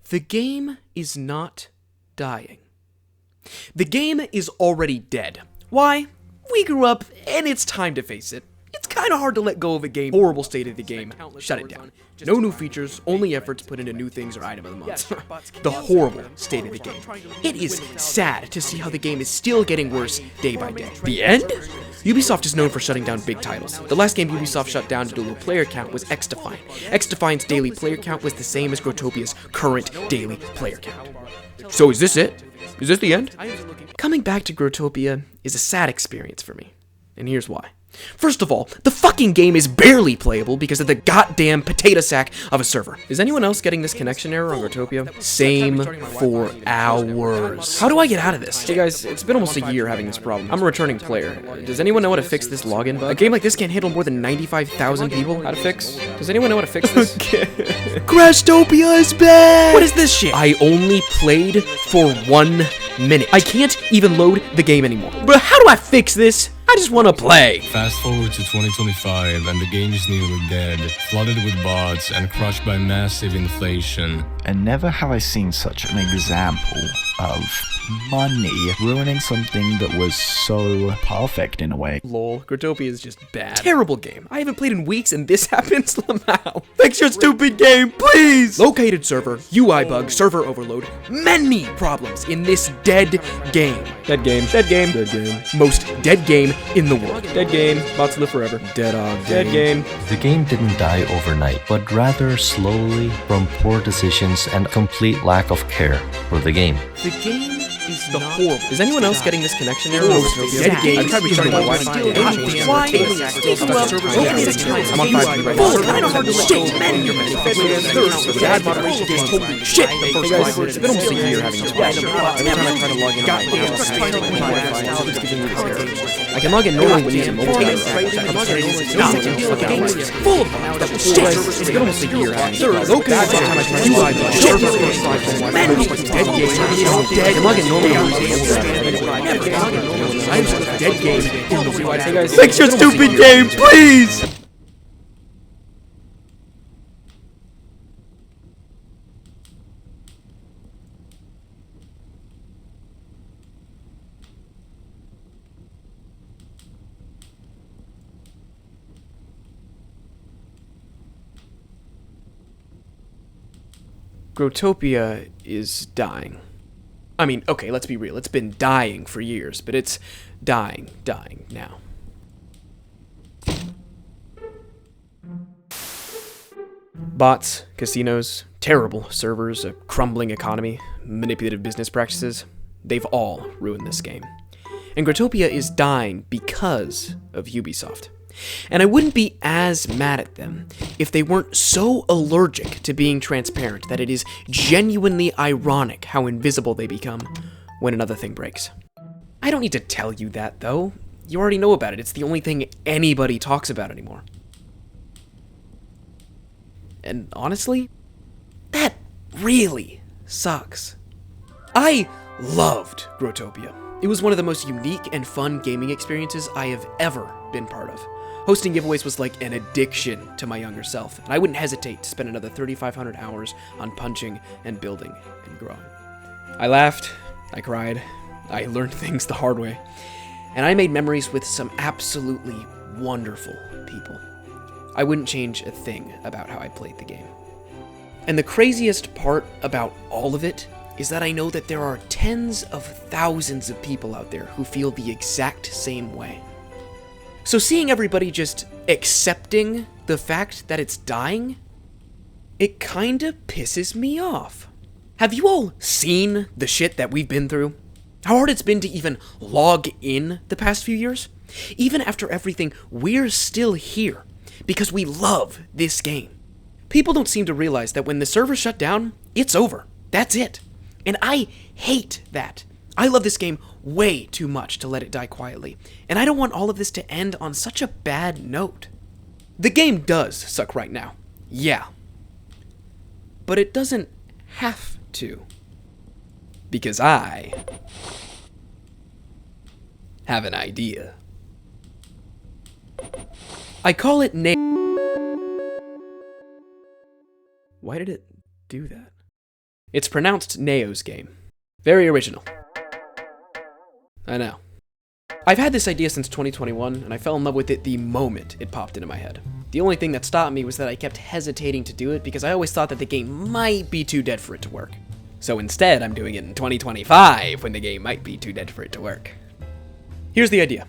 The game is not dying. The game is already dead. Why? We grew up, and it's time to face it. It's kind of hard to let go of a game. Horrible state of the game. Shut it down. No new features, only efforts put into new things or item of the month. The horrible state of the game. It is sad to see how the game is still getting worse day by day. The end? Ubisoft is known for shutting down big titles. The last game Ubisoft shut down due to low player count was XDefiant. XDefiant's daily player count was the same as Growtopia's current daily player count. So is this it? Is this the end? Coming back to Growtopia is a sad experience for me, and here's why. First of all, the fucking game is barely playable because of the goddamn potato sack of a server. Is anyone else getting this connection error on Growtopia? Same for hours. How do I get out of this? Hey guys, it's been almost a year having this problem. I'm a returning player. Does anyone know how to fix this login bug? A game like this can't handle more than 95,000 people. How to fix? Does anyone know how to fix this? Growtopia is back! What is this shit? I only played for 1 minute. I can't even load the game anymore. But how do I fix this? I just want to play. Fast forward to 2025 and the game is nearly dead, flooded with bots and crushed by massive inflation. And never have I seen such an example of money ruining something that was so perfect in a way. Lol, Growtopia is just bad. Terrible game. I haven't played in weeks and this happens somehow. Fix your stupid game, please! Located server, UI bug, server overload. Many problems in this dead game. Dead game. Dead game. Dead game. Most dead game in the world. Dead game. Bots live forever. Dead Dead game. The game didn't die overnight, but rather slowly from poor decisions and complete lack of care for the game. The game is the horrible. Is anyone else getting this connection error? Dead game. I tried restarting my Wi-Fi. I'm on 5G right now. Kind of hard to shit, man. Bad moderation game. Holy shit. Hey guys, it's been almost a year having this problem. Every time I try to log in, I can log in normally when using mobile data. The game is full of shit. It's been almost a year having this problem. Every time I try to log in, shit. Man, dead game. I can log in normally. I'm just a dead game in the real life. Fix your stupid game, please! Growtopia is dying. I mean, okay, let's be real. It's been dying for years, but it's dying now. Bots, casinos, terrible servers, a crumbling economy, manipulative business practices, they've all ruined this game. And Growtopia is dying because of Ubisoft. And I wouldn't be as mad at them if they weren't so allergic to being transparent that it is genuinely ironic how invisible they become when another thing breaks. I don't need to tell you that, though. You already know about it. It's the only thing anybody talks about anymore. And honestly, that really sucks. I loved Growtopia. It was one of the most unique and fun gaming experiences I have ever been part of. Hosting giveaways was like an addiction to my younger self, and I wouldn't hesitate to spend another 3,500 hours on punching and building and growing. I laughed, I cried, I learned things the hard way, and I made memories with some absolutely wonderful people. I wouldn't change a thing about how I played the game. And the craziest part about all of it is that I know that there are tens of thousands of people out there who feel the exact same way. So seeing everybody just accepting the fact that it's dying, it kinda pisses me off. Have you all seen the shit that we've been through? How hard it's been to even log in the past few years? Even after everything, we're still here because we love this game. People don't seem to realize that when the server shut down, it's over. That's it. And I hate that. I love this game way too much to let it die quietly, and I don't want all of this to end on such a bad note. The game does suck right now, yeah. But it doesn't have to. Because I have an idea. I call it Why did it do that? It's pronounced NAOHSGAME. Very original. I know. I've had this idea since 2021, and I fell in love with it the moment it popped into my head. The only thing that stopped me was that I kept hesitating to do it because I always thought that the game might be too dead for it to work. So instead, I'm doing it in 2025 when the game might be too dead for it to work. Here's the idea.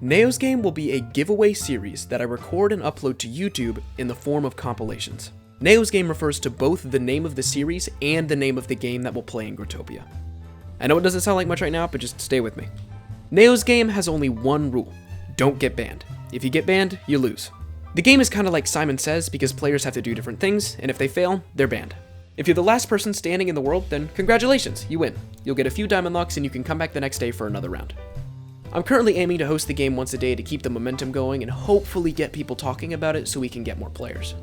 NAOHSGAME will be a giveaway series that I record and upload to YouTube in the form of compilations. NAOHSGAME refers to both the name of the series and the name of the game that will play in Growtopia. I know it doesn't sound like much right now, but just stay with me. NAOHSGAME has only one rule: don't get banned. If you get banned, you lose. The game is kind of like Simon Says because players have to do different things, and if they fail, they're banned. If you're the last person standing in the world, then congratulations, you win. You'll get a few diamond locks and you can come back the next day for another round. I'm currently aiming to host the game once a day to keep the momentum going and hopefully get people talking about it so we can get more players.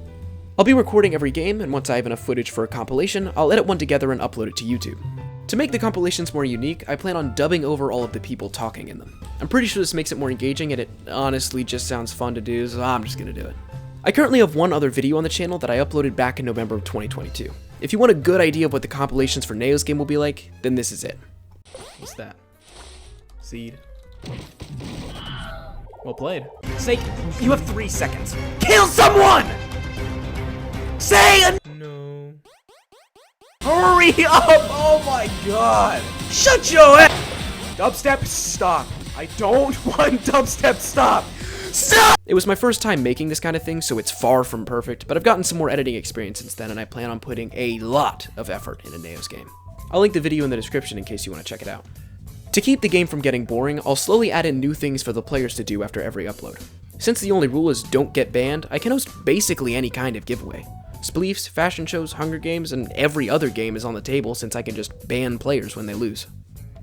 I'll be recording every game, and once I have enough footage for a compilation, I'll edit one together and upload it to YouTube. To make the compilations more unique, I plan on dubbing over all of the people talking in them. I'm pretty sure this makes it more engaging, and it honestly just sounds fun to do, so I'm just gonna do it. I currently have one other video on the channel that I uploaded back in November of 2022. If you want a good idea of what the compilations for NAOHSGAME will be like, then this is it. What's that? Seed. Well played. Snake, you have 3 seconds. Kill someone! Say a no. Hurry up! Oh my god! Shut your ass! Dubstep, stop. I don't want dubstep, stop! Stop! It was my first time making this kind of thing, so it's far from perfect, but I've gotten some more editing experience since then, and I plan on putting a lot of effort into NAOHSGAME. I'll link the video in the description in case you want to check it out. To keep the game from getting boring, I'll slowly add in new things for the players to do after every upload. Since the only rule is don't get banned, I can host basically any kind of giveaway. Spleefs, fashion shows, Hunger Games, and every other game is on the table since I can just ban players when they lose.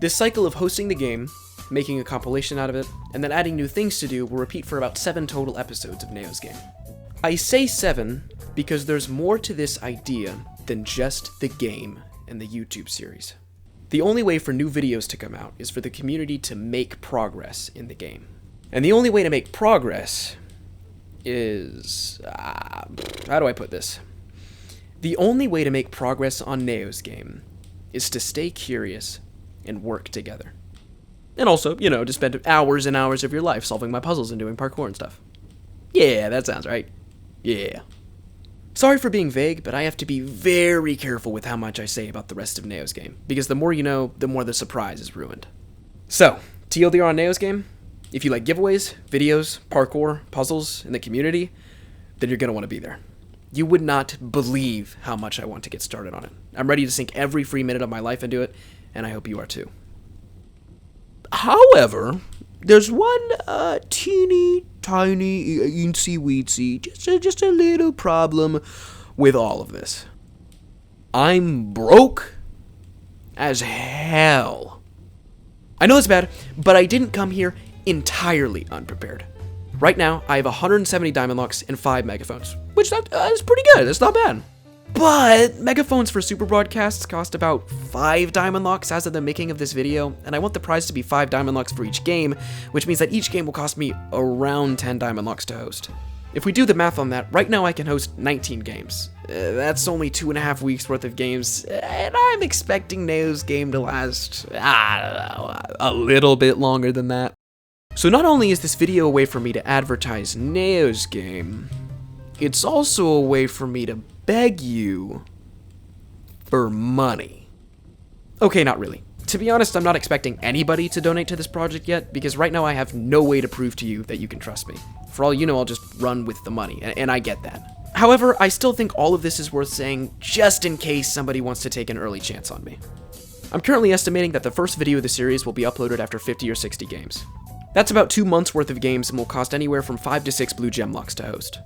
This cycle of hosting the game, making a compilation out of it, and then adding new things to do will repeat for about 7 total episodes of NAOHSGAME. I say 7 because there's more to this idea than just the game and the YouTube series. The only way for new videos to come out is for the community to make progress in the game. And the only way to make progress is... how do I put this? The only way to make progress on NAOHSGAME is to stay curious and work together. And also, you know, to spend hours and hours of your life solving my puzzles and doing parkour and stuff. Yeah, that sounds right. Yeah. Sorry for being vague, but I have to be very careful with how much I say about the rest of NAOHSGAME, because the more you know, the more the surprise is ruined. So, TLDR on NAOHSGAME, if you like giveaways, videos, parkour, puzzles, and the community, then you're going to want to be there. You would not believe how much I want to get started on it. I'm ready to sink every free minute of my life into it, and I hope you are too. However, there's one teeny tiny eensy weensy, just a little problem with all of this. I'm broke as hell. I know it's bad, but I didn't come here entirely unprepared. Right now, I have 170 diamond locks and 5 megaphones, which is pretty good. That's not bad. But megaphones for super broadcasts cost about 5 diamond locks as of the making of this video, and I want the prize to be 5 diamond locks for each game, which means that each game will cost me around 10 diamond locks to host. If we do the math on that, right now I can host 19 games. That's only 2.5 weeks worth of games, and I'm expecting NAOHSGAME to last, I don't know, a little bit longer than that. So not only is this video a way for me to advertise NAOHSGAME, it's also a way for me to beg you for money. Okay, not really. To be honest, I'm not expecting anybody to donate to this project yet, because right now I have no way to prove to you that you can trust me. For all you know, I'll just run with the money, and I get that. However, I still think all of this is worth saying just in case somebody wants to take an early chance on me. I'm currently estimating that the first video of the series will be uploaded after 50 or 60 games. That's about 2 months worth of games and will cost anywhere from 5 to 6 blue gem locks to host.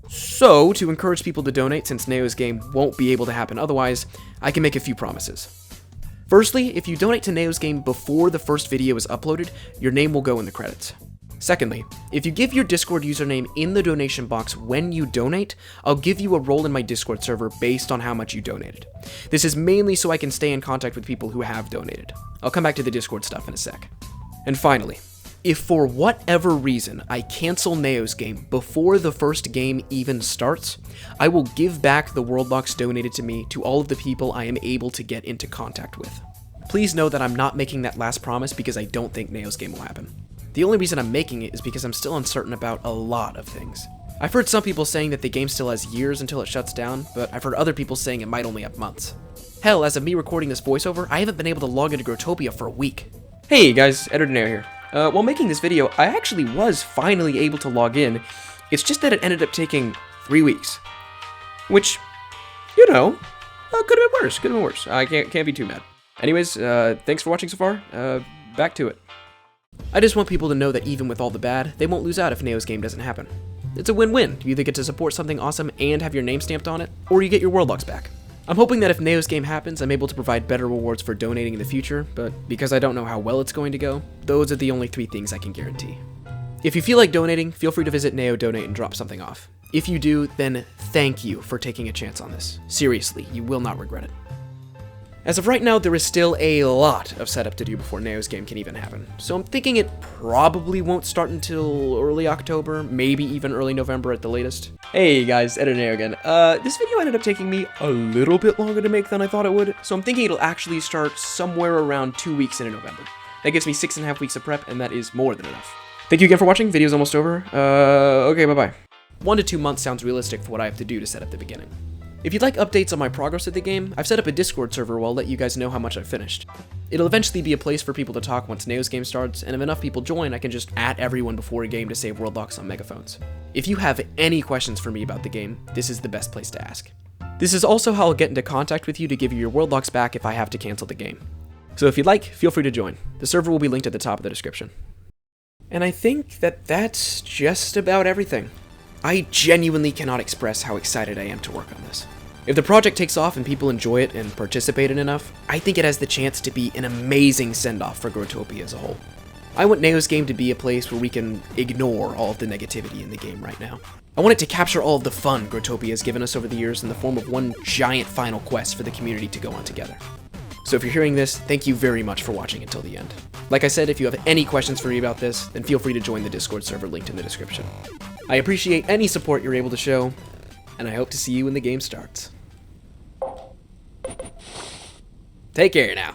So, to encourage people to donate since NAOHSGAME won't be able to happen otherwise, I can make a few promises. Firstly, if you donate to NAOHSGAME before the first video is uploaded, your name will go in the credits. Secondly, if you give your Discord username in the donation box when you donate, I'll give you a role in my Discord server based on how much you donated. This is mainly so I can stay in contact with people who have donated. I'll come back to the Discord stuff in a sec. And finally, If for whatever reason I cancel NAOHSGAME before the first game even starts, I will give back the World Locks donated to me to all of the people I am able to get into contact with. Please know that I'm not making that last promise because I don't think NAOHSGAME will happen. The only reason I'm making it is because I'm still uncertain about a lot of things. I've heard some people saying that the game still has years until it shuts down, but I've heard other people saying it might only have months. Hell, as of me recording this voiceover, I haven't been able to log into Growtopia for a week. Hey guys, Editor Neo here. While making this video, I actually was finally able to log in. It's just that it ended up taking 3 weeks. Which, you know, could have been worse, I can't be too mad. Anyways, thanks for watching so far. Back to it. I just want people to know that even with all the bad, they won't lose out if NAOHSGAME doesn't happen. It's a win-win. You either get to support something awesome and have your name stamped on it, or you get your World Locks back. I'm hoping that if NAOHSGAME happens, I'm able to provide better rewards for donating in the future, but because I don't know how well it's going to go, those are the only 3 things I can guarantee. If you feel like donating, feel free to visit Nao Donate and drop something off. If you do, then thank you for taking a chance on this. Seriously, you will not regret it. As of right now, there is still a lot of setup to do before NAOHSGAME can even happen, so I'm thinking it probably won't start until early October, maybe even early November at the latest. Hey guys, Editor Neo again. This video ended up taking me a little bit longer to make than I thought it would, so I'm thinking it'll actually start somewhere around 2 weeks into November. That gives me 6.5 weeks of prep, and that is more than enough. Thank you again for watching, video's almost over. Okay, bye-bye. 1 to 2 months sounds realistic for what I have to do to set up the beginning. If you'd like updates on my progress with the game, I've set up a Discord server where I'll let you guys know how much I've finished. It'll eventually be a place for people to talk once NAOHSGAME starts, and if enough people join, I can just @ everyone before a game to save World Locks on megaphones. If you have any questions for me about the game, this is the best place to ask. This is also how I'll get into contact with you to give you your World Locks back if I have to cancel the game. So if you'd like, feel free to join. The server will be linked at the top of the description. And I think that that's just about everything. I genuinely cannot express how excited I am to work on this. If the project takes off and people enjoy it and participate in enough, I think it has the chance to be an amazing send-off for Growtopia as a whole. I want NAOHSGAME to be a place where we can ignore all of the negativity in the game right now. I want it to capture all of the fun Growtopia has given us over the years in the form of one giant final quest for the community to go on together. So if you're hearing this, thank you very much for watching until the end. Like I said, if you have any questions for me about this, then feel free to join the Discord server linked in the description. I appreciate any support you're able to show, and I hope to see you when the game starts. Take care now.